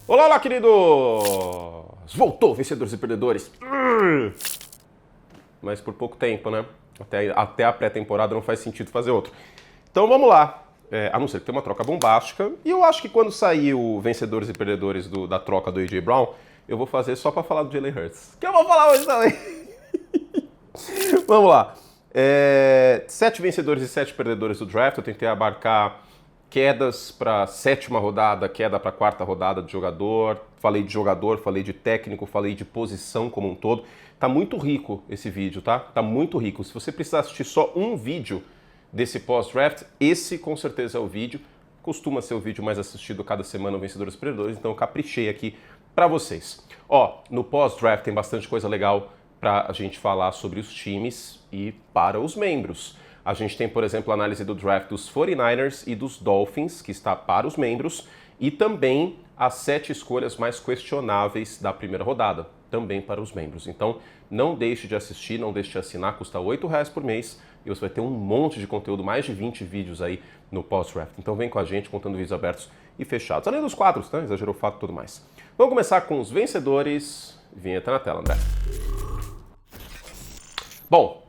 Olá, olá, queridos! Voltou, vencedores e perdedores. Mas por pouco tempo, né? Até a pré-temporada não faz sentido fazer outro. Então vamos lá. A não ser que tenha uma troca bombástica. E eu acho que quando sair o vencedores e perdedores da troca do A.J. Brown, eu vou fazer só pra falar do Jalen Hurts. Que eu vou falar hoje também. Vamos lá. 7 vencedores e 7 perdedores do draft. Eu tentei abarcar quedas para 7ª rodada, queda para 4ª rodada de jogador. Falei de técnico, falei de posição como um todo. Tá muito rico esse vídeo, tá? Tá muito rico. Se você precisar assistir só um vídeo desse pós-draft, esse com certeza é o vídeo. Costuma ser o vídeo mais assistido cada semana, Vencedores e Perdedores, então eu caprichei aqui para vocês. No pós-draft tem bastante coisa legal para a gente falar sobre os times e para os membros. A gente tem, por exemplo, a análise do draft dos 49ers e dos Dolphins, que está para os membros, e também as 7 escolhas mais questionáveis da primeira rodada, também para os membros. Então, não deixe de assistir, não deixe de assinar, custa R$ 8 por mês e você vai ter um monte de conteúdo, mais de 20 vídeos aí no post-draft. Então vem com a gente, contando vídeos abertos e fechados. Além dos quadros, tá? Exagerou o fato e tudo mais. Vamos começar com os vencedores. Vinheta na tela, André. Bom,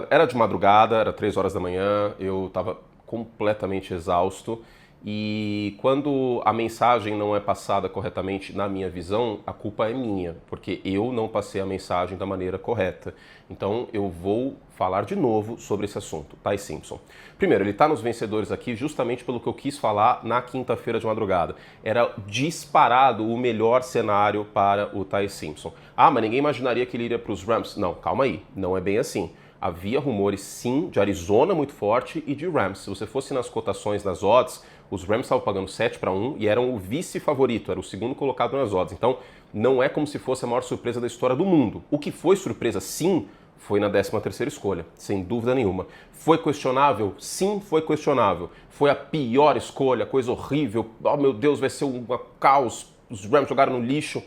era de madrugada, era 3 horas da manhã, eu estava completamente exausto e quando a mensagem não é passada corretamente na minha visão, a culpa é minha, porque eu não passei a mensagem da maneira correta. Então eu vou falar de novo sobre esse assunto, Ty Simpson. Primeiro, ele está nos vencedores aqui justamente pelo que eu quis falar na quinta-feira de madrugada. Era disparado o melhor cenário para o Ty Simpson. Mas ninguém imaginaria que ele iria para os Rams. Não, calma aí, não é bem assim. Havia rumores, sim, de Arizona muito forte e de Rams. Se você fosse nas cotações, nas odds, os Rams estavam pagando 7-1 e eram o vice-favorito, era o segundo colocado nas odds. Então, não é como se fosse a maior surpresa da história do mundo. O que foi surpresa, sim, foi na 13ª escolha, sem dúvida nenhuma. Foi questionável? Sim, foi questionável. Foi a pior escolha, coisa horrível. Oh, meu Deus, vai ser um caos. Os Rams jogaram no lixo.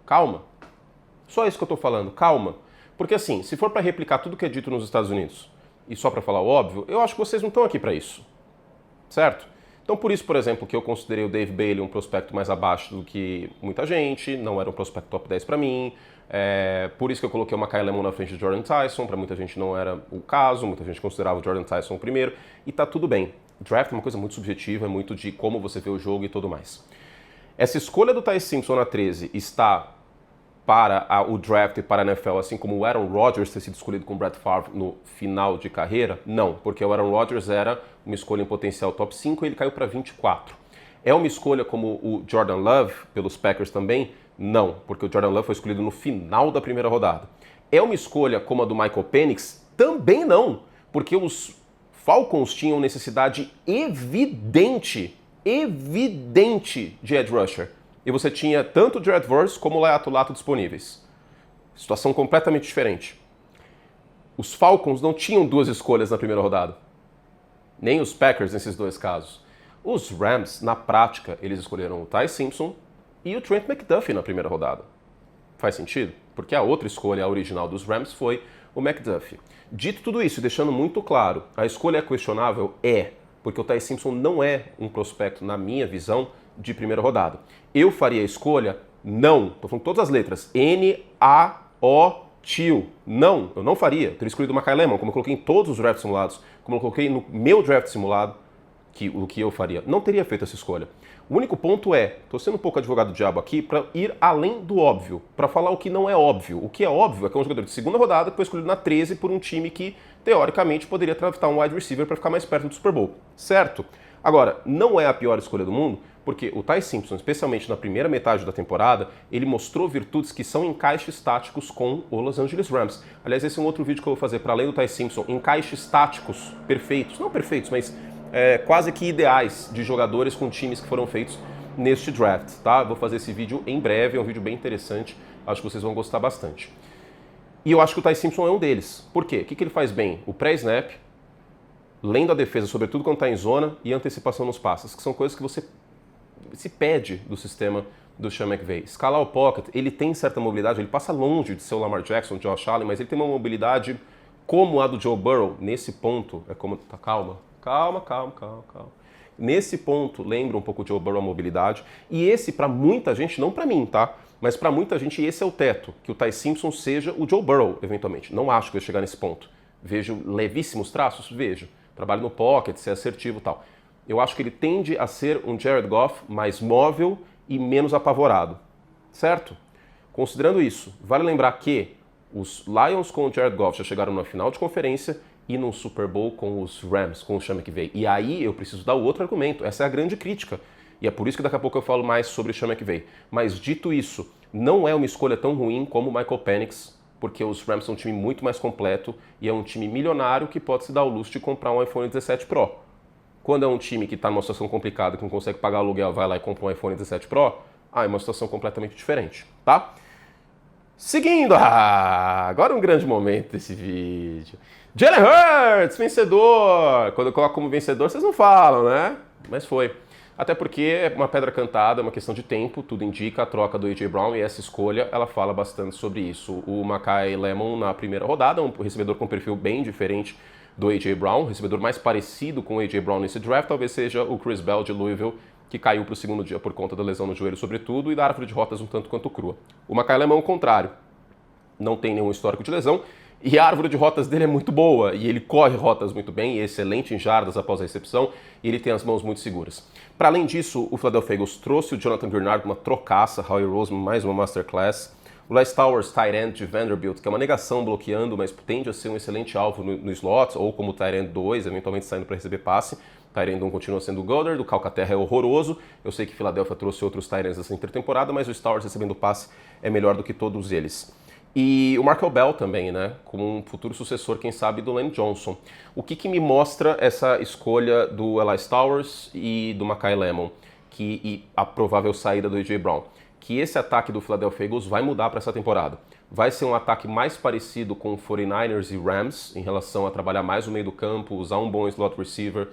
Calma. Só isso que eu tô falando, calma. Porque assim, se for para replicar tudo que é dito nos Estados Unidos e só para falar o óbvio, eu acho que vocês não estão aqui para isso, certo? Então por isso, por exemplo, que eu considerei o Dave Bailey um prospecto mais abaixo do que muita gente, não era um prospecto top 10 para mim, por isso que eu coloquei o Makai Lemon na frente de Jordan Tyson, para muita gente não era o caso, muita gente considerava o Jordan Tyson o primeiro, e tá tudo bem. Draft é uma coisa muito subjetiva, é muito de como você vê o jogo e tudo mais. Essa escolha do Ty Simpson na 13 está para o draft e para a NFL, assim como o Aaron Rodgers ter sido escolhido com o Brett Favre no final de carreira? Não, porque o Aaron Rodgers era uma escolha em potencial top 5 e ele caiu para 24. É uma escolha como o Jordan Love, pelos Packers também? Não, porque o Jordan Love foi escolhido no final da primeira rodada. É uma escolha como a do Michael Penix? Também não, porque os Falcons tinham necessidade evidente de edge rusher. E você tinha tanto o Jared Verse como o Laiato Lato disponíveis. Situação completamente diferente. Os Falcons não tinham 2 escolhas na primeira rodada. Nem os Packers nesses 2 casos. Os Rams, na prática, eles escolheram o Ty Simpson e o Trent McDuffie na primeira rodada. Faz sentido? Porque a outra escolha, a original dos Rams, foi o McDuffie. Dito tudo isso, deixando muito claro, a escolha é questionável? É. Porque o Ty Simpson não é um prospecto, na minha visão, de primeira rodada. Eu faria a escolha? Não. Estou falando todas as letras. N-A-O-T-I-O. Não, eu não faria. Eu teria escolhido o Makai Lemon, como eu coloquei em todos os drafts simulados, como eu coloquei no meu draft simulado, o que eu faria. Não teria feito essa escolha. O único ponto estou sendo um pouco advogado do diabo aqui, para ir além do óbvio, para falar o que não é óbvio. O que é óbvio é que é um jogador de segunda rodada que foi escolhido na 13 por um time que, teoricamente, poderia draftar um wide receiver para ficar mais perto do Super Bowl. Certo? Agora, não é a pior escolha do mundo, porque o Ty Simpson, especialmente na primeira metade da temporada, ele mostrou virtudes que são encaixes táticos com o Los Angeles Rams. Aliás, esse é um outro vídeo que eu vou fazer, para além do Ty Simpson, encaixes táticos perfeitos, não perfeitos, mas quase que ideais de jogadores com times que foram feitos neste draft, tá? Vou fazer esse vídeo em breve, é um vídeo bem interessante, acho que vocês vão gostar bastante. E eu acho que o Ty Simpson é um deles. Por quê? O que ele faz bem? O pré-snap, lendo a defesa, sobretudo quando está em zona, e antecipação nos passes, que são coisas que você se pede do sistema do Sean McVay. Escalar o pocket, ele tem certa mobilidade, ele passa longe de ser o Lamar Jackson, Josh Allen, mas ele tem uma mobilidade como a do Joe Burrow. Nesse ponto, é como... Calma. Nesse ponto, lembra um pouco de Joe Burrow a mobilidade. E esse, para muita gente, não para mim, tá? Mas para muita gente, esse é o teto. Que o Ty Simpson seja o Joe Burrow, eventualmente. Não acho que vai chegar nesse ponto. Vejo levíssimos traços? Vejo. Trabalho no pocket, ser assertivo e tal. Eu acho que ele tende a ser um Jared Goff mais móvel e menos apavorado. Certo? Considerando isso, vale lembrar que os Lions com o Jared Goff já chegaram na final de conferência e no Super Bowl com os Rams, com o Sean McVay. E aí eu preciso dar outro argumento. Essa é a grande crítica. E é por isso que daqui a pouco eu falo mais sobre o Sean McVay. Mas dito isso, não é uma escolha tão ruim como o Michael Penix, porque os Rams são um time muito mais completo e é um time milionário que pode se dar o luxo de comprar um iPhone 17 Pro. Quando é um time que está numa situação complicada, que não consegue pagar aluguel, vai lá e compra um iPhone 17 Pro, é uma situação completamente diferente, tá? Seguindo, agora um grande momento desse vídeo. Jalen Hurts, vencedor! Quando eu coloco como vencedor, vocês não falam, né? Mas foi. Até porque é uma pedra cantada, é uma questão de tempo, tudo indica a troca do A.J. Brown e essa escolha, ela fala bastante sobre isso. O Makai Lemon na primeira rodada, um recebedor com um perfil bem diferente do A.J. Brown, um recebedor mais parecido com o A.J. Brown nesse draft, talvez seja o Chris Bell de Louisville, que caiu para o segundo dia por conta da lesão no joelho sobretudo e da árvore de rotas um tanto quanto crua. O Makai Lemon é o contrário, não tem nenhum histórico de lesão, e a árvore de rotas dele é muito boa, e ele corre rotas muito bem, e é excelente em jardas após a recepção, e ele tem as mãos muito seguras. Para além disso, o Philadelphia Eagles trouxe o Jonathan Greenard, uma trocaça, Howie Roseman, mais uma masterclass. O Les Towers, tight end de Vanderbilt, que é uma negação bloqueando, mas tende a ser um excelente alvo no slot, ou como tight end 2, eventualmente saindo para receber passe. Tight end 1 continua sendo o Goddard, o Calcaterra é horroroso. Eu sei que Philadelphia trouxe outros tight ends nessa intertemporada, mas o Towers recebendo passe é melhor do que todos eles. E o Markel Bell também, né? Como um futuro sucessor, quem sabe, do Lane Johnson. O que me mostra essa escolha do Eli Towers e do Makai Lemon, e a provável saída do A.J. Brown? Que esse ataque do Philadelphia Eagles vai mudar para essa temporada. Vai ser um ataque mais parecido com 49ers e Rams, em relação a trabalhar mais no meio do campo, usar um bom slot receiver,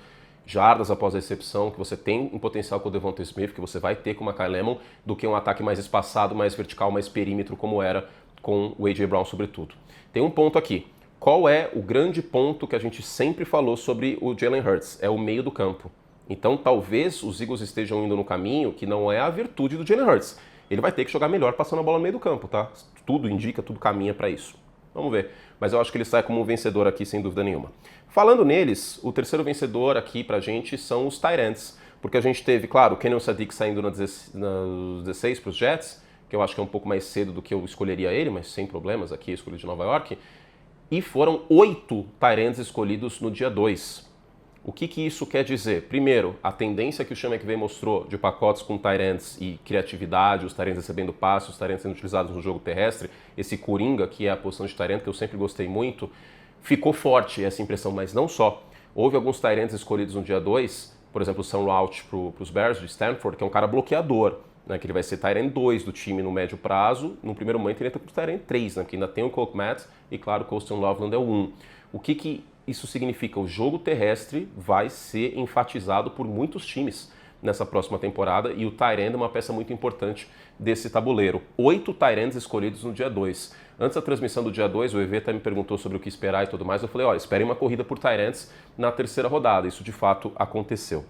jardas após a recepção, que você tem um potencial com o Devonta Smith, que você vai ter com o Makai Lemon, do que um ataque mais espaçado, mais vertical, mais perímetro, como era com o A.J. Brown sobretudo. Tem um ponto aqui. Qual é o grande ponto que a gente sempre falou sobre o Jalen Hurts? É o meio do campo. Então talvez os Eagles estejam indo no caminho que não é a virtude do Jalen Hurts. Ele vai ter que jogar melhor passando a bola no meio do campo, tá? Tudo indica, tudo caminha para isso. Vamos ver. Mas eu acho que ele sai como um vencedor aqui, sem dúvida nenhuma. Falando neles, o terceiro vencedor aqui pra gente são os tight ends. Porque a gente teve, claro, o Kenyon Sadiq saindo na 16 para os Jets, que eu acho que é um pouco mais cedo do que eu escolheria ele, mas sem problemas, aqui a escolha de Nova York. E foram 8 tight ends escolhidos no dia 2. O que isso quer dizer? Primeiro, a tendência que o Sean McVay mostrou de pacotes com tight ends e criatividade, os tight ends recebendo passes, os tight ends sendo utilizados no jogo terrestre, esse coringa, que é a posição de tight end, que eu sempre gostei muito, ficou forte essa impressão, mas não só. Houve alguns tight ends escolhidos no dia 2, por exemplo, o Sam Rout para os Bears de Stanford, que é um cara bloqueador, né, que ele vai ser tight end 2 do time no médio prazo. No primeiro momento ele entra para o tight end 3, né, que ainda tem o Colt Matt e, claro, o Colston Loveland é o 1. O que isso significa? O jogo terrestre vai ser enfatizado por muitos times nessa próxima temporada e o tight end é uma peça muito importante desse tabuleiro. 8 tight ends escolhidos no dia 2. Antes da transmissão do dia 2, o EV até me perguntou sobre o que esperar e tudo mais. Eu falei, olha, esperem uma corrida por tight ends na terceira rodada. Isso de fato aconteceu.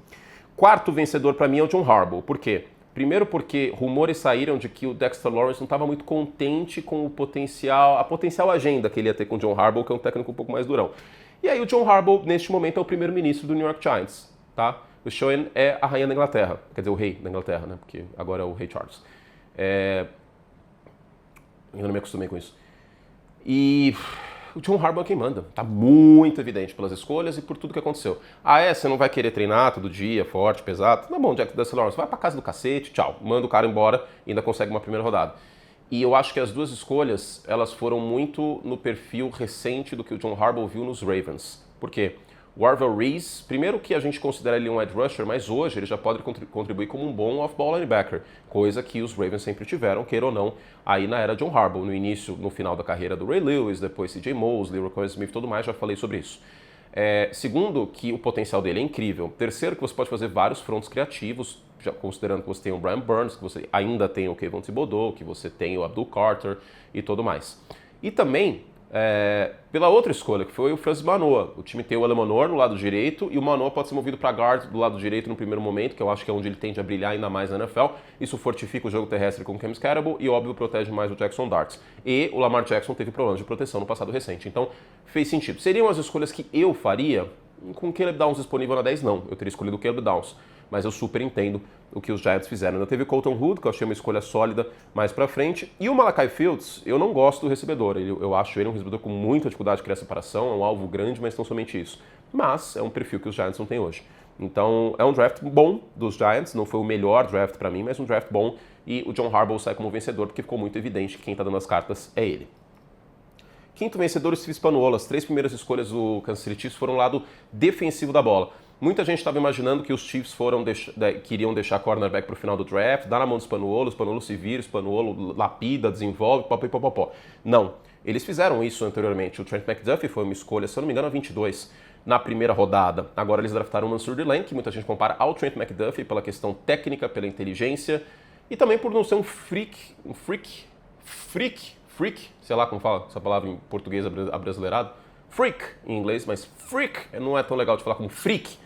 Quarto vencedor para mim é o John Harbaugh. Por quê? Primeiro porque rumores saíram de que o Dexter Lawrence não estava muito contente com a potencial agenda que ele ia ter com o John Harbaugh, que é um técnico um pouco mais durão. E aí o John Harbaugh, neste momento, é o primeiro-ministro do New York Giants, tá? O Schoen é a rainha da Inglaterra, quer dizer, o rei da Inglaterra, né? Porque agora é o rei Charles. Eu não me acostumei com isso. E o John Harbaugh é quem manda. Tá muito evidente pelas escolhas e por tudo que aconteceu. Você não vai querer treinar todo dia, forte, pesado? Tá bom, Jack Dexter Lawrence, vai pra casa do cacete, tchau. Manda o cara embora e ainda consegue uma primeira rodada. E eu acho que as duas escolhas, elas foram muito no perfil recente do que o John Harbaugh viu nos Ravens. Por quê? O Arvell Reese, primeiro que a gente considera ele um edge rusher, mas hoje ele já pode contribuir como um bom off-ball linebacker, coisa que os Ravens sempre tiveram, queira ou não, aí na era John Harbaugh, no início, no final da carreira do Ray Lewis, depois C.J. Mosley, Roquan Smith e tudo mais, já falei sobre isso. Segundo, que o potencial dele é incrível. Terceiro, que você pode fazer vários fronts criativos, já considerando que você tem o Brian Burns, que você ainda tem o Kayvon Thibodeau, que você tem o Abdul Carter e tudo mais. E também, pela outra escolha, que foi o Francis Manoa. O time tem o Alemanor no lado direito e o Manoa pode ser movido para guard do lado direito no primeiro momento, que eu acho que é onde ele tende a brilhar ainda mais na NFL. Isso fortifica o jogo terrestre com o Cam Scatterable e, óbvio, protege mais o Jackson Darts. E o Lamar Jackson teve problemas de proteção no passado recente, então fez sentido. Seriam as escolhas que eu faria? Com o Caleb Downs disponível na 10, não. Eu teria escolhido o Caleb Downs, mas eu super entendo o que os Giants fizeram. Ainda teve o Colton Hood, que eu achei uma escolha sólida mais pra frente. E o Malachi Fields, eu não gosto do recebedor. Eu acho ele um recebedor com muita dificuldade de criar separação, é um alvo grande, mas não somente isso. Mas é um perfil que os Giants não têm hoje. Então é um draft bom dos Giants, não foi o melhor draft pra mim, mas um draft bom. E o John Harbaugh sai como vencedor, porque ficou muito evidente que quem tá dando as cartas é ele. Quinto vencedor, o Steve Spagnuolo. As 3 primeiras escolhas do Kansas City Chiefs foram o lado defensivo da bola. Muita gente estava imaginando que os Chiefs queriam deixar cornerback para o final do draft, dar na mão do Spagnuolo, o Spagnuolo se vira, o Spagnuolo lapida, desenvolve, popopopopó. Não, eles fizeram isso anteriormente. O Trent McDuffie foi uma escolha, se eu não me engano, a 22 na primeira rodada. Agora eles draftaram o Mansour Delane, que muita gente compara ao Trent McDuffie pela questão técnica, pela inteligência e também por não ser um freak, sei lá como fala essa palavra em português abrasileirado. Freak em inglês, mas freak não é tão legal de falar como freak.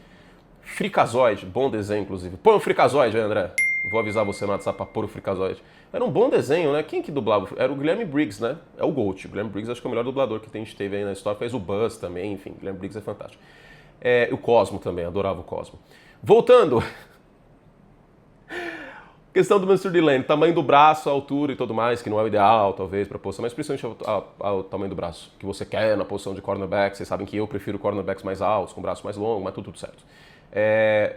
Freakazoid, bom desenho, inclusive. Põe um Freakazoid aí, André. Vou avisar você no WhatsApp pra pôr o Freakazoid. Era um bom desenho, né? Quem que dublava? Era o Guilherme Briggs, né? É o GOAT. O Guilherme Briggs acho que é o melhor dublador que a gente teve aí na história. Fez o Buzz também, enfim. O Guilherme Briggs é fantástico. O Cosmo também, adorava o Cosmo. Voltando. Questão do Mansour Delane, tamanho do braço, altura e tudo mais, que não é o ideal, talvez, para a posição, mas principalmente o tamanho do braço que você quer na posição de cornerback. Vocês sabem que eu prefiro cornerbacks mais altos, com braço mais longo, mas tudo certo.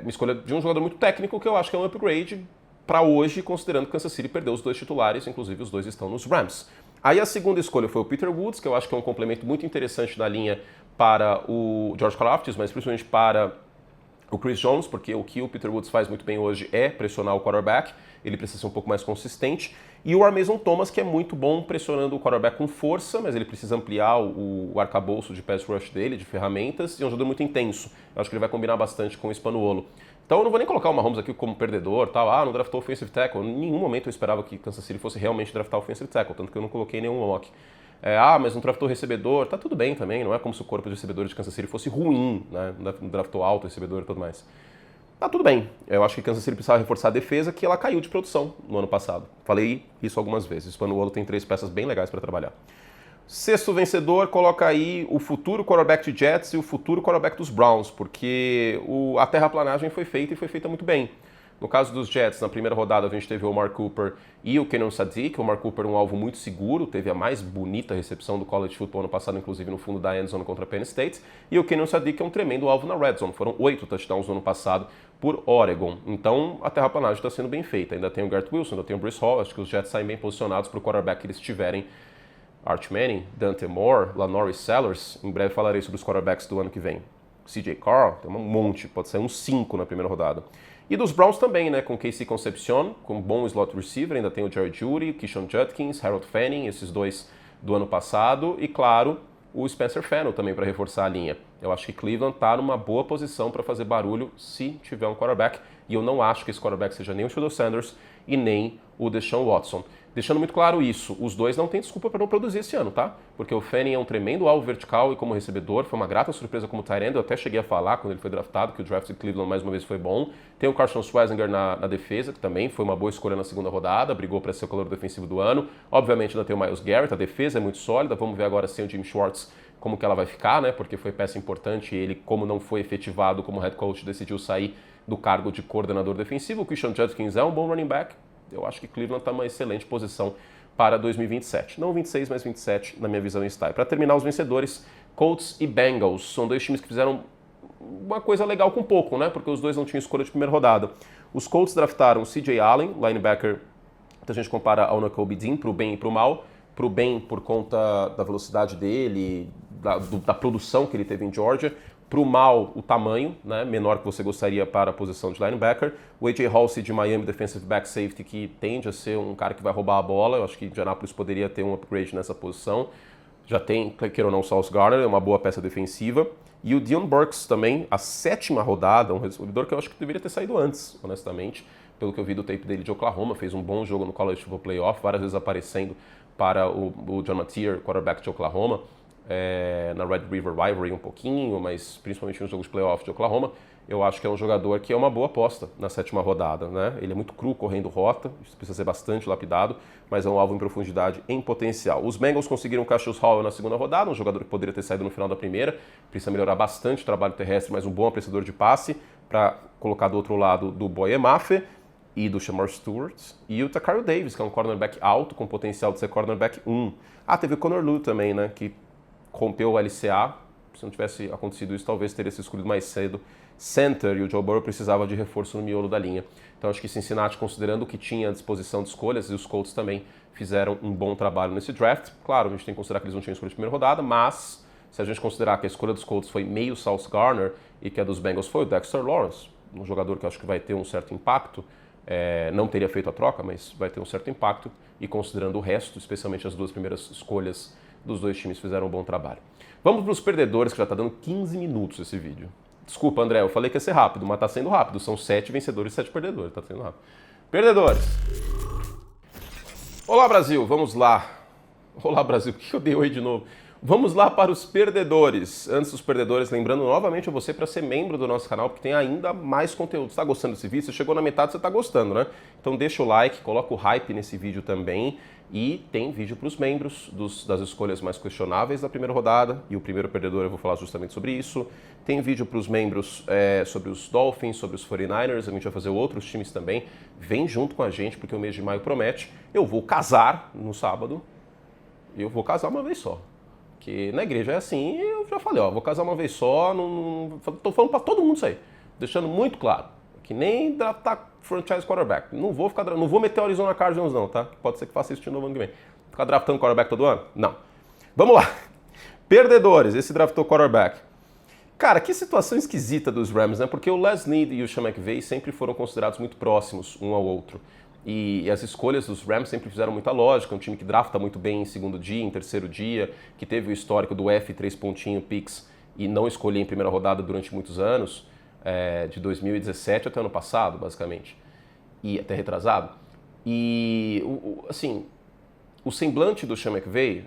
Uma escolha de um jogador muito técnico, que eu acho que é um upgrade para hoje, considerando que Kansas City perdeu os 2 titulares, inclusive os 2 estão nos Rams. Aí a segunda escolha foi o Peter Woods, que eu acho que é um complemento muito interessante na linha para o George Karlaftis, mas principalmente para o Chris Jones, porque o que o Peter Woods faz muito bem hoje é pressionar o quarterback, ele precisa ser um pouco mais consistente. E o Armason Thomas, que é muito bom pressionando o quarterback com força, mas ele precisa ampliar o arcabouço de pass rush dele, de ferramentas, e é um jogador muito intenso. Eu acho que ele vai combinar bastante com o Spagnuolo. Então eu não vou nem colocar o Mahomes aqui como perdedor, tal, não draftou offensive tackle. Em nenhum momento eu esperava que Kansas City fosse realmente draftar offensive tackle, tanto que eu não coloquei nenhum mock. Mas não draftou recebedor, tá tudo bem também, não é como se o corpo de recebedores de Kansas City fosse ruim, né? Não draftou alto recebedor e tudo mais. Tá tudo bem. Eu acho que Kansas City precisava reforçar a defesa, que ela caiu de produção no ano passado. Falei isso algumas vezes. O Spagnuolo tem 3 peças bem legais para trabalhar. Sexto vencedor, coloca aí o futuro quarterback de Jets e o futuro quarterback dos Browns, porque a terraplanagem foi feita e foi feita muito bem. No caso dos Jets, na primeira rodada a gente teve o Omar Cooper e o Kenan Sadiq. O Omar Cooper um alvo muito seguro, teve a mais bonita recepção do college football ano passado, inclusive no fundo da endzone contra a Penn State. E o Kenan Sadiq é um tremendo alvo na red zone, foram 8 touchdowns no ano passado por Oregon. Então a terraplanagem está sendo bem feita. Ainda tem o Garrett Wilson, ainda tem o Breece Hall, acho que os Jets saem bem posicionados para o quarterback que eles tiverem. Arch Manning, Dante Moore, LaNorris Sellers, em breve falarei sobre os quarterbacks do ano que vem. CJ Carr, tem um monte, pode sair uns 5 na primeira rodada. E dos Browns também, né, com Casey Concepcion, com um bom slot receiver, ainda tem o Jerry Jeudy, Keyshawn Judkins, Harold Fanning, esses 2 do ano passado, e claro, o Spencer Fennell também para reforçar a linha. Eu acho que Cleveland está numa boa posição para fazer barulho se tiver um quarterback, e eu não acho que esse quarterback seja nem o Shedeur Sanders e nem o Deshaun Watson. Deixando muito claro isso, os 2 não têm desculpa para não produzir esse ano, tá? Porque o Fanning é um tremendo alvo vertical e como recebedor, foi uma grata surpresa como tight end, eu até cheguei a falar quando ele foi draftado que o draft de Cleveland mais uma vez foi bom. Tem o Carson Schwarzenegger na defesa, que também foi uma boa escolha na segunda rodada, brigou para ser o calor defensivo do ano. Obviamente ainda tem o Myles Garrett, a defesa é muito sólida, vamos ver agora sem o Jim Schwartz como que ela vai ficar, né? Porque foi peça importante e ele, como não foi efetivado como head coach, decidiu sair do cargo de coordenador defensivo. O Keyshawn Judkins é um bom running back, eu acho que Cleveland está em uma excelente posição para 2027. Não 26, mas 27, na minha visão, está. E para terminar, os vencedores, Colts e Bengals. São 2 times que fizeram uma coisa legal com pouco, né? Porque os 2 não tinham escolha de primeira rodada. Os Colts draftaram CJ Allen, linebacker, que a gente compara ao Nakobe Dean, para o bem e para o mal. Para o bem, por conta da velocidade dele, da produção que ele teve em Georgia. Para o mal, o tamanho, né, menor que você gostaria para a posição de linebacker. O A.J. Halsey de Miami, defensive back safety, que tende a ser um cara que vai roubar a bola. Eu acho que Indianapolis poderia ter um upgrade nessa posição. Já tem, queira ou não, Sauce Gardner, é uma boa peça defensiva. E o Dion Burks também, a 7ª rodada, um recebedor que eu acho que deveria ter saído antes, honestamente. Pelo que eu vi do tape dele de Oklahoma, fez um bom jogo no College Football Playoff, várias vezes aparecendo para o John Mateer, quarterback de Oklahoma. na Red River Rivalry um pouquinho, mas principalmente nos jogos de playoff de Oklahoma. Eu acho que é um jogador que é uma boa aposta na 7ª rodada, né? Ele é muito cru correndo rota, isso precisa ser bastante lapidado, mas é um alvo em profundidade em potencial. Os Bengals conseguiram o Cassius Howell na 2ª rodada, um jogador que poderia ter saído no final da primeira, precisa melhorar bastante o trabalho terrestre, mas um bom apreciador de passe para colocar do outro lado do Boye Mafe e do Shamar Stewart, e o Tacario Davis, que é um cornerback alto com potencial de ser cornerback 1. Teve o Connor Lew também, né, que rompeu o LCA. Se não tivesse acontecido isso, talvez teria sido escolhido mais cedo center, e o Joe Burrow precisava de reforço no miolo da linha. Então acho que Cincinnati, considerando o que tinha à disposição de escolhas, e os Colts também fizeram um bom trabalho nesse draft. Claro, a gente tem que considerar que eles não tinham escolha de primeira rodada, mas se a gente considerar que a escolha dos Colts foi meio Sauce Gardner e que a dos Bengals foi o Dexter Lawrence, um jogador que eu acho que vai ter um certo impacto, não teria feito a troca, mas vai ter um certo impacto, e considerando o resto, especialmente as 2 primeiras escolhas dos 2 times, fizeram um bom trabalho. Vamos para os perdedores, que já está dando 15 minutos esse vídeo. Desculpa, André, eu falei que ia ser rápido, mas está sendo rápido. São 7 vencedores e 7 perdedores, está sendo rápido. Perdedores. Olá, Brasil, vamos lá. Olá, Brasil, por que eu dei oi de novo? Vamos lá para os perdedores. Antes dos perdedores, lembrando novamente a você para ser membro do nosso canal, porque tem ainda mais conteúdo. Você está gostando desse vídeo? Você chegou na metade, você está gostando, né? Então deixa o like, coloca o hype nesse vídeo também. E tem vídeo para os membros das escolhas mais questionáveis da primeira rodada. E o primeiro perdedor eu vou falar justamente sobre isso. Tem vídeo para os membros sobre os Dolphins, sobre os 49ers. A gente vai fazer outros times também. Vem junto com a gente, porque o mês de maio promete. Eu vou casar no sábado. E eu vou casar uma vez só. Porque na igreja é assim, eu já falei, vou casar uma vez só. Tô falando para todo mundo isso aí. Deixando muito claro. Que nem draftar franchise quarterback. Não vou meter o Arizona Cardinals não, tá? Pode ser que faça isso de novo ano que vem. Ficar draftando quarterback todo ano? Não. Vamos lá. Perdedores, esse draftou quarterback. Cara, que situação esquisita dos Rams, né? Porque o Les Snead e o Sean McVay sempre foram considerados muito próximos um ao outro. E as escolhas dos Rams sempre fizeram muita lógica. Um time que drafta muito bem em 2º dia, em 3º dia, que teve o histórico do F3 pontinho picks e não escolher em primeira rodada durante muitos anos. De 2017 até ano passado, basicamente, e até retrasado. E, assim, o semblante do Sean McVay,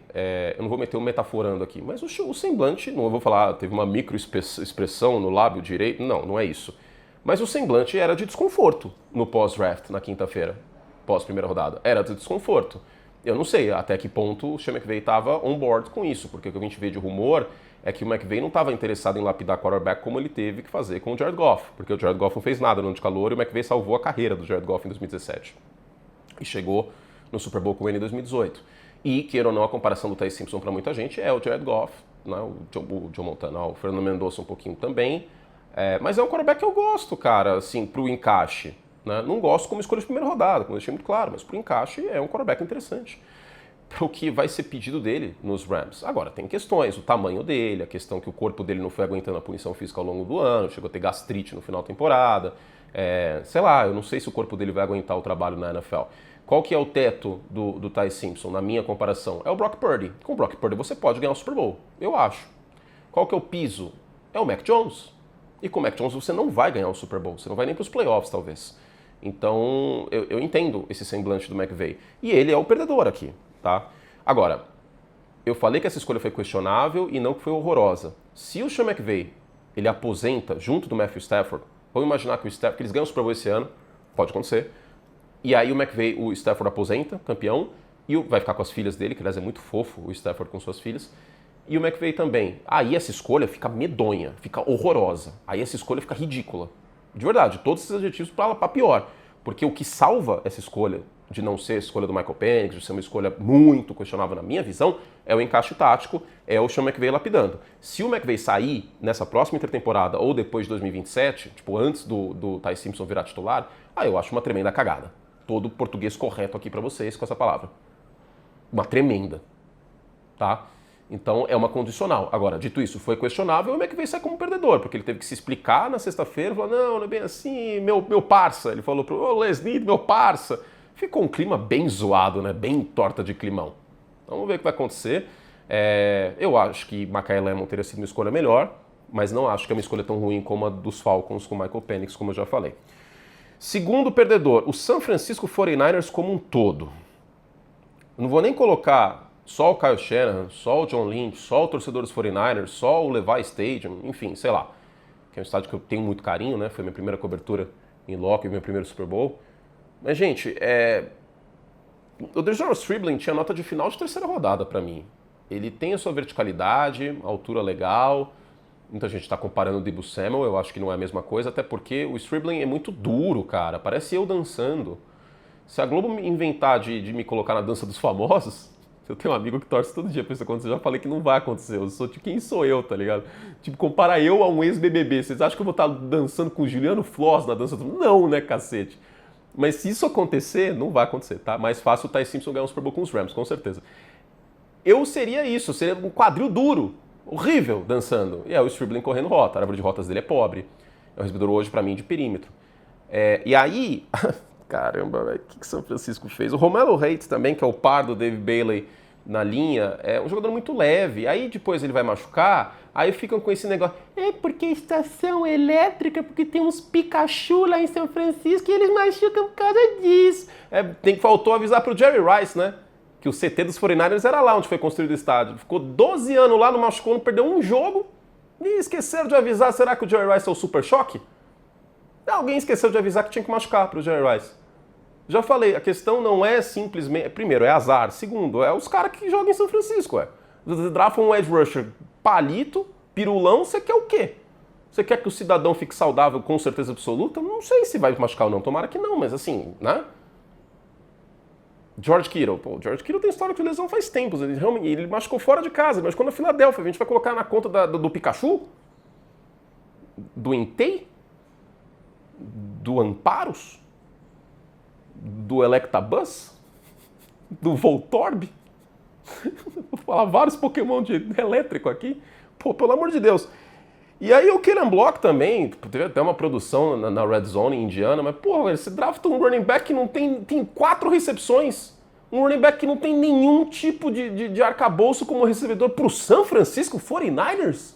eu não vou meter um metaforando aqui, mas o semblante, não vou falar, teve uma microexpressão no lábio direito, não é isso. Mas o semblante era de desconforto no pós-draft, na quinta-feira, pós-primeira rodada. Era de desconforto. Eu não sei até que ponto o Sean McVay estava on board com isso, porque o que a gente vê de rumor é que o McVay não estava interessado em lapidar quarterback como ele teve que fazer com o Jared Goff, porque o Jared Goff não fez nada no ano de calor e o McVay salvou a carreira do Jared Goff em 2017. E chegou no Super Bowl com ele em 2018. E, queira ou não, a comparação do Ty Simpson para muita gente é o Jared Goff, né? O Joe Montana, o Fernando Mendonça um pouquinho também. Mas é um quarterback que eu gosto, cara, assim, pro encaixe. Né? Não gosto como escolha de primeira rodada, como eu deixei muito claro, mas pro encaixe é um quarterback interessante. Para o que vai ser pedido dele nos Rams. Agora, tem questões, o tamanho dele, a questão que o corpo dele não foi aguentando a punição física ao longo do ano, chegou a ter gastrite no final da temporada. Sei lá, eu não sei se o corpo dele vai aguentar o trabalho na NFL. Qual que é o teto do Ty Simpson, na minha comparação? É o Brock Purdy. Com o Brock Purdy você pode ganhar o Super Bowl, eu acho. Qual que é o piso? É o Mac Jones. E com o Mac Jones você não vai ganhar o Super Bowl, você não vai nem para os playoffs, talvez. Então, eu entendo esse semblante do McVay. E ele é o perdedor aqui. Tá? Agora, eu falei que essa escolha foi questionável e não que foi horrorosa. Se o Sean McVay ele aposenta junto do Matthew Stafford, vamos imaginar que eles ganham o Super Bowl esse ano, pode acontecer, e aí o Stafford aposenta, campeão, e vai ficar com as filhas dele, que aliás é muito fofo o Stafford com suas filhas, e o McVay também. Aí essa escolha fica medonha, fica horrorosa, aí essa escolha fica ridícula. De verdade, todos esses adjetivos para pior, porque o que salva essa escolha de não ser a escolha do Michael Penix, de ser uma escolha muito questionável na minha visão, é o encaixe tático, é o Sean McVay lapidando. Se o McVay sair nessa próxima intertemporada ou depois de 2027, tipo antes do Ty Simpson virar titular, eu acho uma tremenda cagada. Todo português correto aqui para vocês com essa palavra. Uma tremenda. Tá? Então é uma condicional. Agora, dito isso, foi questionável, o McVay sai como perdedor, porque ele teve que se explicar na sexta-feira, falou, não é bem assim, meu parça. Ele falou pro Les Snead, meu parça. Ficou um clima bem zoado, né? Bem torta de climão. Então, vamos ver o que vai acontecer. Eu acho que Makai Lemon teria sido uma escolha melhor, mas não acho que é uma escolha tão ruim como a dos Falcons com Michael Penix, como eu já falei. Segundo perdedor, o San Francisco 49ers como um todo. Não vou nem colocar só o Kyle Shanahan, só o John Lynch, só o torcedor dos 49ers, só o Levi Stadium, enfim, sei lá. Que é um estádio que eu tenho muito carinho, né? Foi minha primeira cobertura em loco e meu primeiro Super Bowl. Mas, gente, o DeAndre Swift tinha nota de final de terceira rodada pra mim. Ele tem a sua verticalidade, altura legal. Muita gente está comparando o Deebo Samuel, eu acho que não é a mesma coisa, até porque o Stribling é muito duro, cara. Parece eu dançando. Se a Globo inventar de me colocar na dança dos famosos, eu tenho um amigo que torce todo dia pra isso acontecer. Eu já falei que não vai acontecer. Eu sou tipo, quem sou eu, tá ligado? Tipo, compara eu a um ex-BBB. Vocês acham que eu vou estar dançando com o Juliano Floss na dança do... Não, né, cacete? Mas se isso acontecer, não vai acontecer, tá? Mais fácil o Ty Simpson ganhar um Super Bowl com os Rams, com certeza. Eu seria isso, seria um quadril duro, horrível, dançando. E é o Stribling correndo rota, a árvore de rotas dele é pobre. É um recebedor hoje, pra mim, de perímetro. E aí... Caramba, velho, o que São Francisco fez? O Romelo Hayes também, que é o par do Dave Bailey na linha, é um jogador muito leve. Aí depois ele vai machucar, aí ficam com esse negócio. Porque estação elétrica, porque tem uns Pikachu lá em São Francisco e eles machucam por causa disso. Faltou avisar pro Jerry Rice, né? Que o CT dos 49ers era lá onde foi construído o estádio. Ficou 12 anos lá, não machucou, não perdeu um jogo. E esqueceram de avisar, será que o Jerry Rice é o Super Choque? Alguém esqueceu de avisar que tinha que machucar pro Jerry Rice. Já falei, a questão não é simplesmente... Primeiro, é azar. Segundo, é os caras que jogam em São Francisco, Você drafa um edge rusher palito, pirulão, você quer o quê? Você quer que o cidadão fique saudável com certeza absoluta? Não sei se vai machucar ou não, tomara que não, mas assim, né? George Kittle. Pô, George Kittle tem história de lesão faz tempos. Ele machucou fora de casa, mas quando na Filadélfia, a gente vai colocar na conta do Pikachu? Do Entei? Do Amparos? Do Electabuzz? Do Voltorb? Vou falar vários Pokémon de elétrico aqui. Pô, pelo amor de Deus. E aí o Kellen Block também, teve até uma produção na Red Zone em Indiana, mas pô, você drafta um running back que não tem 4 recepções. Um running back que não tem nenhum tipo de arcabouço como recebedor pro San Francisco 49ers?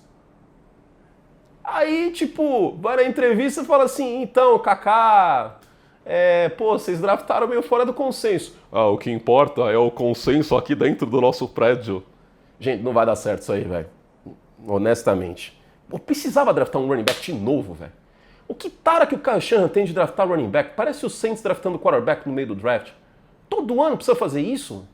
Aí, tipo, vai na entrevista e fala assim, então, Kaká... vocês draftaram meio fora do consenso. O que importa é o consenso aqui dentro do nosso prédio. Gente, não vai dar certo isso aí, velho. Honestamente. Pô, precisava draftar um running back de novo, velho. O que tara que o Kyle Shanahan tem de draftar running back? Parece o Saints draftando quarterback no meio do draft. Todo ano precisa fazer isso?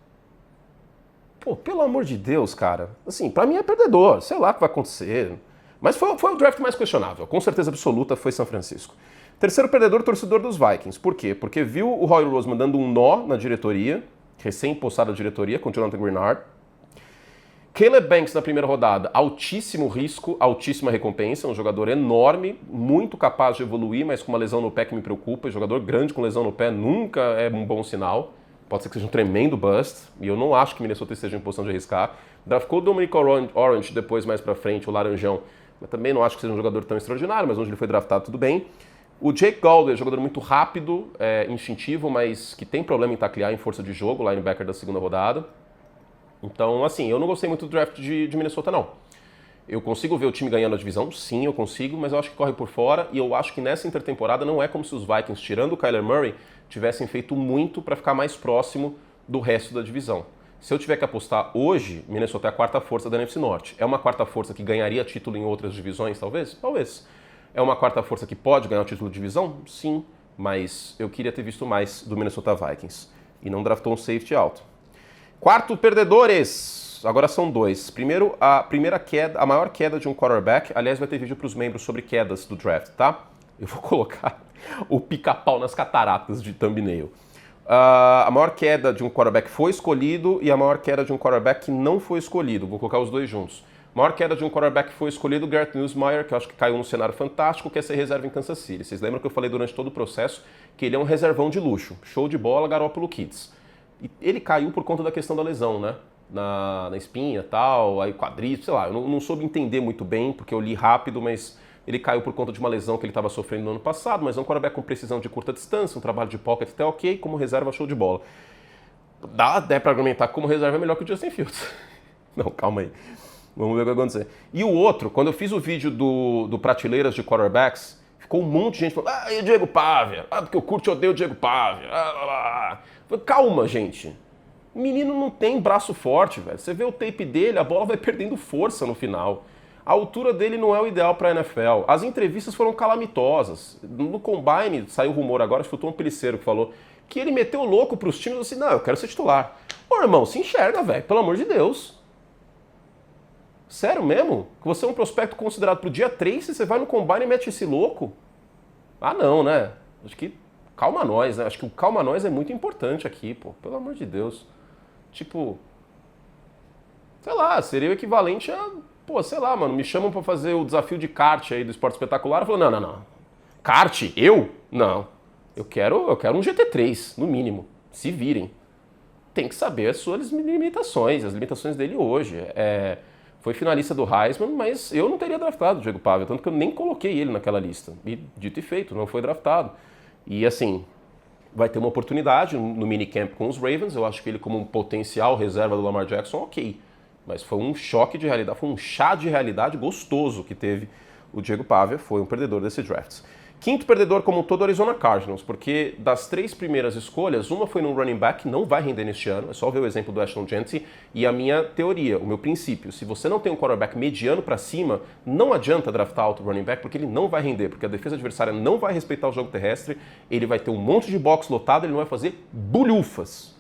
Pô, pelo amor de Deus, cara. Assim, pra mim é perdedor. Sei lá o que vai acontecer. Mas foi o draft mais questionável. Com certeza absoluta foi São Francisco. Terceiro perdedor, torcedor dos Vikings. Por quê? Porque viu o Roy Roseman dando um nó na diretoria, recém-postada diretoria, com o Jonathan Greenard. Caleb Banks na primeira rodada, altíssimo risco, altíssima recompensa, um jogador enorme, muito capaz de evoluir, mas com uma lesão no pé que me preocupa. Jogador grande com lesão no pé nunca é um bom sinal. Pode ser que seja um tremendo bust, e eu não acho que Minnesota esteja em posição de arriscar. Draftou o Dominic Orange depois, mais pra frente, o Laranjão. Mas também não acho que seja um jogador tão extraordinário, mas onde ele foi draftado, tudo bem. O Jake Galloway é um jogador muito rápido, instintivo, mas que tem problema em taclear em força de jogo, linebacker da segunda rodada. Então, assim, eu não gostei muito do draft de Minnesota, não. Eu consigo ver o time ganhando a divisão? Sim, eu consigo, mas eu acho que corre por fora e eu acho que nessa intertemporada não é como se os Vikings, tirando o Kyler Murray, tivessem feito muito para ficar mais próximo do resto da divisão. Se eu tiver que apostar hoje, Minnesota é a quarta força da NFC Norte. É uma quarta força que ganharia título em outras divisões, talvez? Talvez. É uma quarta força que pode ganhar o título de divisão? Sim, mas eu queria ter visto mais do Minnesota Vikings. E não draftou um safety alto. Quarto, perdedores. Agora são 2. Primeiro, a maior queda de um quarterback. Aliás, vai ter vídeo para os membros sobre quedas do draft, tá? Eu vou colocar o pica-pau nas cataratas de thumbnail. A maior queda de um quarterback foi escolhido e a maior queda de um quarterback que não foi escolhido. Vou colocar os dois juntos. A maior queda de um quarterback que foi escolhido, Garrett Nussmeier, que eu acho que caiu num cenário fantástico, que é ser reserva em Kansas City. Vocês lembram que eu falei durante todo o processo que ele é um reservão de luxo. Show de bola, Garoppolo Kids. E ele caiu por conta da questão da lesão, né? Na espinha e tal, aí quadríceps, sei lá. Eu não soube entender muito bem, porque eu li rápido, mas ele caiu por conta de uma lesão que ele estava sofrendo no ano passado, mas é um quarterback com precisão de curta distância, um trabalho de pocket até ok, como reserva, show de bola. Dá para argumentar que como reserva é melhor que o Justin Fields. Não, calma aí. Vamos ver o que vai acontecer. E o outro, quando eu fiz o vídeo do Prateleiras de Quarterbacks, ficou um monte de gente falando, e o Diego Pavia? Porque eu curto e odeio o Diego Pavia. Calma, gente. O menino não tem braço forte, velho. Você vê o tape dele, a bola vai perdendo força no final. A altura dele não é o ideal para a NFL. As entrevistas foram calamitosas. No Combine, saiu rumor agora, acho que foi o Tom Pelissero que falou que ele meteu louco pros times assim, não, eu quero ser titular. Pô, irmão, se enxerga, velho, pelo amor de Deus. Sério mesmo? Que você é um prospecto considerado pro dia 3 e você vai no Combine e mete esse louco? Ah, não, né? Acho que calma nós, né? Acho que o calma nós é muito importante aqui, pô. Pelo amor de Deus. Tipo, sei lá, seria o equivalente a, pô, sei lá, mano, me chamam pra fazer o desafio de kart aí do Esporte Espetacular. Eu falo, não. Kart? Eu? Não. Eu quero um GT3, no mínimo. Se virem. Tem que saber as suas limitações, as limitações dele hoje. Foi finalista do Heisman, mas eu não teria draftado o Diego Pavia, tanto que eu nem coloquei ele naquela lista. E dito e feito, não foi draftado. E assim, vai ter uma oportunidade no minicamp com os Ravens. Eu acho que ele, como um potencial reserva do Lamar Jackson, ok. Mas foi um choque de realidade, foi um chá de realidade gostoso que teve o Diego Pavia, foi um perdedor desse draft. Quinto perdedor como um todo, Arizona Cardinals, porque das 3 primeiras escolhas, uma foi no running back, não vai render neste ano, é só ver o exemplo do Ashton Jeanty, e a minha teoria, o meu princípio, se você não tem um quarterback mediano para cima, não adianta draftar alto running back, porque ele não vai render, porque a defesa adversária não vai respeitar o jogo terrestre, ele vai ter um monte de box lotado, ele não vai fazer bulhufas.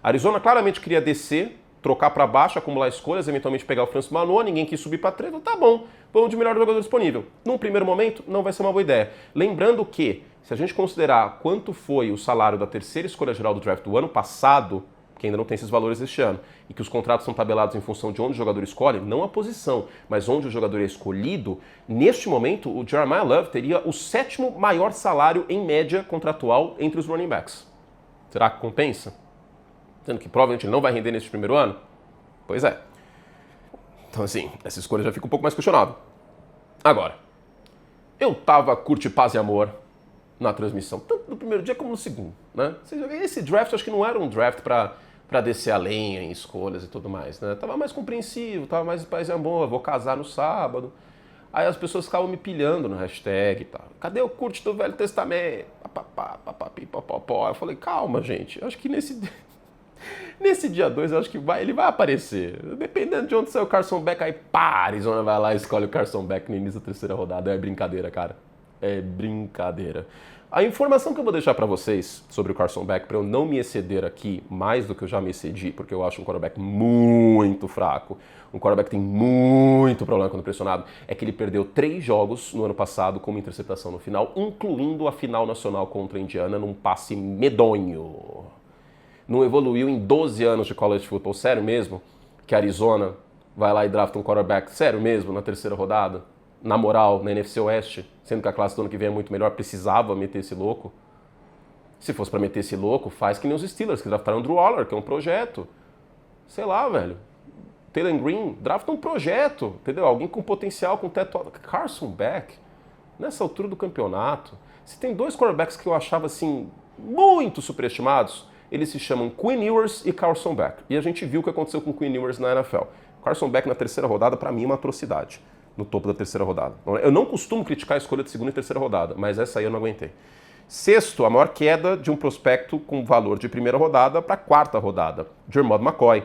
Arizona claramente queria descer, trocar para baixo, acumular escolhas, eventualmente pegar o Francis Manoa, ninguém quis subir para 3, tá bom, vamos de melhor jogador disponível. Num primeiro momento, não vai ser uma boa ideia. Lembrando que, se a gente considerar quanto foi o salário da terceira escolha geral do draft do ano passado, que ainda não tem esses valores este ano, e que os contratos são tabelados em função de onde o jogador escolhe, não a posição, mas onde o jogador é escolhido, neste momento, o Jeremiah Love teria o 7º maior salário em média contratual entre os running backs. Será que compensa? Sendo que provavelmente ele não vai render nesse primeiro ano? Pois é. Então, assim, essa escolha já fica um pouco mais questionável. Agora, eu tava curte paz e amor na transmissão, tanto no primeiro dia como no segundo, né? Esse draft, acho que não era um draft pra descer a lenha em escolhas e tudo mais, né? Tava mais compreensivo, tava mais paz e amor, vou casar no sábado. Aí as pessoas ficavam me pilhando no hashtag e tal. Cadê o curte do Velho Testamento? Papapi, papapó. Eu falei, calma, gente, acho que nesse dia 2, eu acho que ele vai aparecer. Dependendo de onde sair o Carson Beck, aí Arizona vai lá e escolhe o Carson Beck no início da terceira rodada. É brincadeira, cara. É brincadeira. A informação que eu vou deixar pra vocês sobre o Carson Beck, pra eu não me exceder aqui mais do que eu já me excedi, porque eu acho um quarterback muito fraco, um quarterback que tem muito problema quando pressionado, é que ele perdeu 3 jogos no ano passado com uma interceptação no final, incluindo a final nacional contra a Indiana num passe medonho. Não evoluiu em 12 anos de college football. Sério mesmo? Que a Arizona vai lá e drafta um quarterback? Sério mesmo? Na terceira rodada? Na moral, na NFC Oeste? Sendo que a classe do ano que vem é muito melhor, precisava meter esse louco? Se fosse pra meter esse louco, faz que nem os Steelers, que draftaram o Drew Aller, que é um projeto. Sei lá, velho. Taylor Green, drafta um projeto, entendeu? Alguém com potencial, com teto... Carson Beck, nessa altura do campeonato. Se tem 2 quarterbacks que eu achava, assim, muito superestimados, eles se chamam Quinn Ewers e Carson Beck. E a gente viu o que aconteceu com o Quinn Ewers na NFL. Carson Beck na terceira rodada, pra mim, é uma atrocidade. No topo da terceira rodada. Eu não costumo criticar a escolha de segunda e terceira rodada, mas essa aí eu não aguentei. Sexto, a maior queda de um prospecto com valor de primeira rodada para quarta rodada. Jermod McCoy.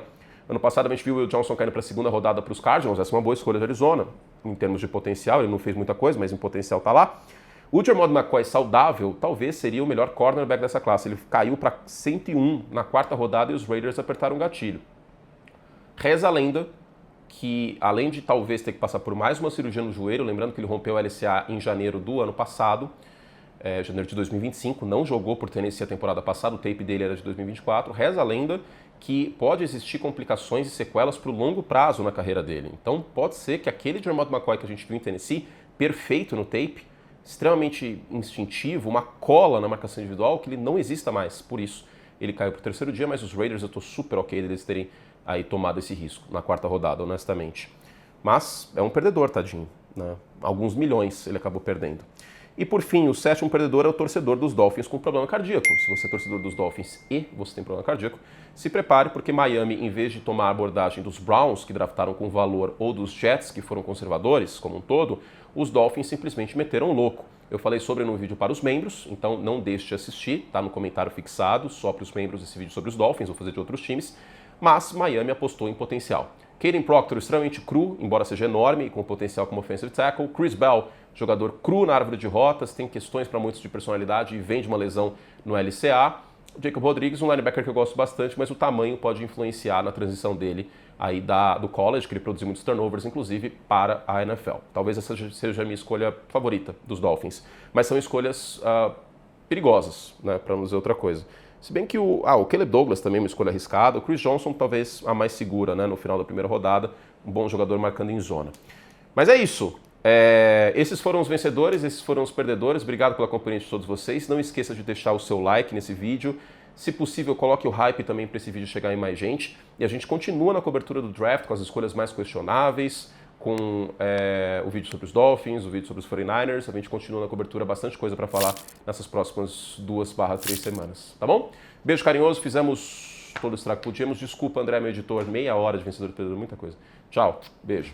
Ano passado a gente viu o Will Johnson caindo para a segunda rodada para os Cardinals. Essa é uma boa escolha de Arizona. Em termos de potencial, ele não fez muita coisa, mas em potencial tá lá. O Jermod McCoy saudável talvez seria o melhor cornerback dessa classe. Ele caiu para 101 na quarta rodada e os Raiders apertaram o gatilho. Reza a lenda que, além de talvez ter que passar por mais uma cirurgia no joelho, lembrando que ele rompeu o LCA em janeiro do ano passado, janeiro de 2025, não jogou por Tennessee a temporada passada, o tape dele era de 2024, reza a lenda que pode existir complicações e sequelas para o longo prazo na carreira dele. Então pode ser que aquele Jermod McCoy que a gente viu em Tennessee, perfeito no tape, extremamente instintivo, uma cola na marcação individual, que ele não exista mais. Por isso, ele caiu pro terceiro dia, mas os Raiders eu tô super ok deles terem aí tomado esse risco na quarta rodada, honestamente. Mas é um perdedor, tadinho, né? Alguns milhões ele acabou perdendo. E por fim, o sétimo perdedor é o torcedor dos Dolphins com problema cardíaco. Se você é torcedor dos Dolphins e você tem problema cardíaco, se prepare, porque Miami, em vez de tomar a abordagem dos Browns, que draftaram com valor, ou dos Jets, que foram conservadores como um todo, os Dolphins simplesmente meteram louco. eu falei sobre num vídeo para os membros, então não deixe de assistir, tá no comentário fixado, só para os membros esse vídeo sobre os Dolphins, vou fazer de outros times, mas Miami apostou em potencial. Caden Proctor, extremamente cru, embora seja enorme e com potencial como offensive tackle. Chris Bell, jogador cru na árvore de rotas, tem questões para muitos de personalidade e vem de uma lesão no LCA. Jacob Rodrigues, um linebacker que eu gosto bastante, mas o tamanho pode influenciar na transição dele aí do college, que ele produziu muitos turnovers, inclusive, para a NFL. Talvez essa seja a minha escolha favorita dos Dolphins. Mas são escolhas perigosas, né, para não dizer outra coisa. Se bem que o Caleb Douglas também é uma escolha arriscada, o Chris Johnson talvez a mais segura, né, no final da primeira rodada, um bom jogador marcando em zona. Mas é isso. Esses foram os vencedores, esses foram os perdedores. Obrigado pela companhia de todos vocês. Não esqueça de deixar o seu like nesse vídeo. Se possível, coloque o hype também para esse vídeo chegar em mais gente. E a gente continua na cobertura do draft com as escolhas mais questionáveis, com o vídeo sobre os Dolphins, o vídeo sobre os 49ers. A gente continua na cobertura, bastante coisa para falar nessas próximas 2/3 semanas, tá bom? Beijo carinhoso, fizemos todo o estrago que podíamos. Desculpa, André, meu editor, meia hora de vencedor e perdedor, muita coisa. Tchau, beijo.